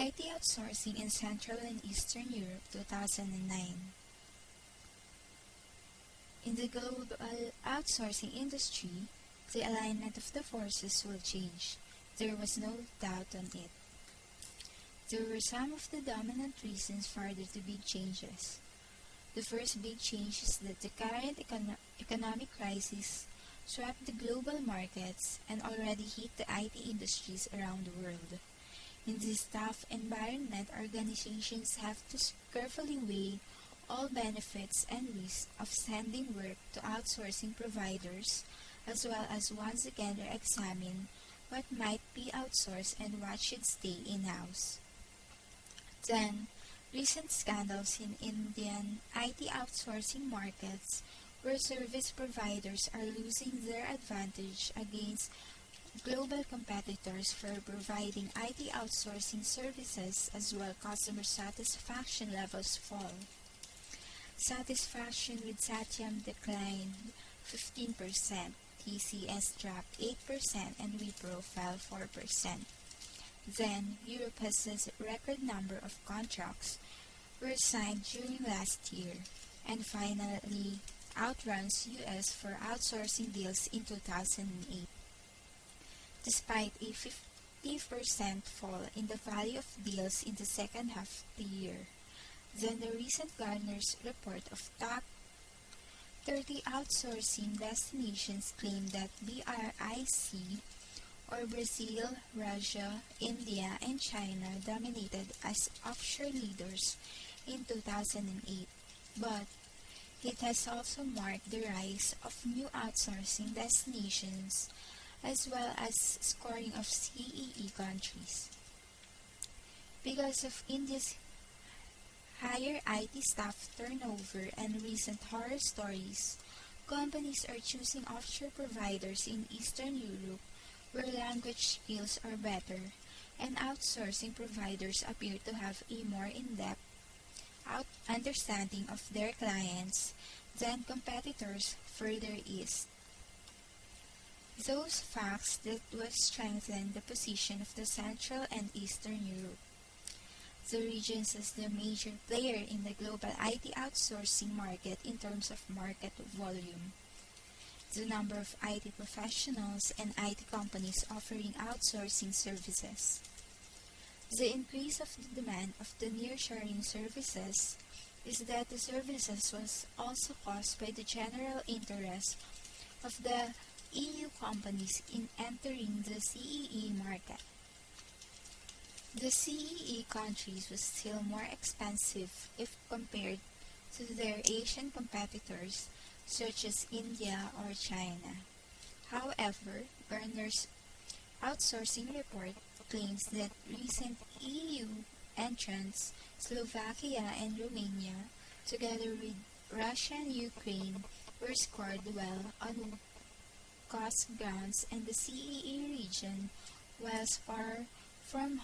IT Outsourcing in Central and Eastern Europe 2009. In the global outsourcing industry, the alignment of the forces will change. There was no doubt on it. There were some of the dominant reasons for the two big changes. The first big change is that the current economic crisis swept the global markets and already hit the IT industries around the world. In this tough environment, organizations have to carefully weigh all benefits and risks of sending work to outsourcing providers, as well as once again re-examine what might be outsourced and what should stay in-house. Then, recent scandals in Indian IT outsourcing markets where service providers are losing their advantage against global competitors for providing IT outsourcing services, as well customer satisfaction levels fall. Satisfaction with Satyam declined 15%, TCS dropped 8%, and Wipro fell 4%. Then, Europe has a record number of contracts were signed during last year, and finally outruns US for outsourcing deals in 2008. Despite a 50% fall in the value of deals in the second half of the year, then the recent Gartner's report of top 30 outsourcing destinations claimed that BRIC, or Brazil, Russia, India, and China dominated as offshore leaders in 2008, but it has also marked the rise of new outsourcing destinations as well as scoring of CEE countries. Because of India's higher IT staff turnover and recent horror stories, companies are choosing offshore providers in Eastern Europe where language skills are better, and outsourcing providers appear to have a more in-depth understanding of their clients than competitors further east. Those facts that will strengthen the position of the Central and Eastern Europe. The regions as the major player in the global IT outsourcing market in terms of market volume. The number of IT professionals and IT companies offering outsourcing services. The increase of the demand of the nearshoring services is that the services was also caused by the general interest of the EU companies in entering the CEE market. The CEE countries were still more expensive if compared to their Asian competitors such as India or China. However, Gartner's outsourcing report claims that recent EU entrants, Slovakia and Romania, together with Russia and Ukraine, were scored well on cost grounds, and the CEE region, whilst far from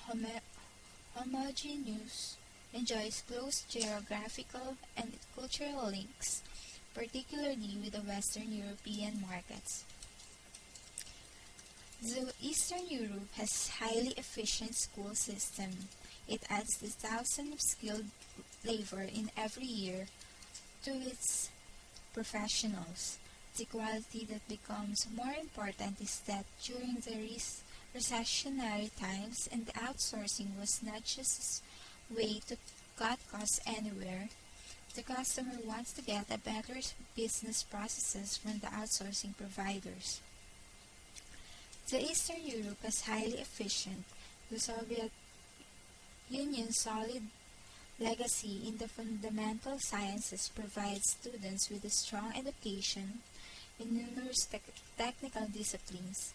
homogeneous, enjoys close geographical and cultural links, particularly with the Western European markets. Though Eastern Europe has highly efficient school system, it adds the thousands of skilled labor in every year to its professionals. The quality that becomes more important is that during the recessionary times, and the outsourcing was not just a way to cut costs anywhere. The customer wants to get a better business processes from the outsourcing providers. The Eastern Europe is highly efficient. The Soviet Union's solid legacy in the fundamental sciences provides students with a strong education in numerous technical disciplines.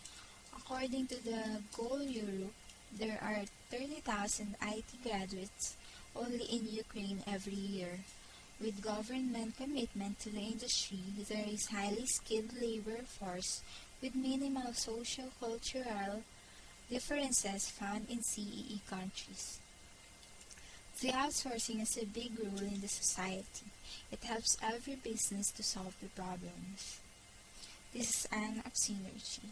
According to the Goal Europe, there are 30,000 IT graduates only in Ukraine every year. With government commitment to the industry, there is highly skilled labor force with minimal socio-cultural differences found in CEE countries. The outsourcing has a big role in the society. It helps every business to solve the problems. This is Anne of Synergy.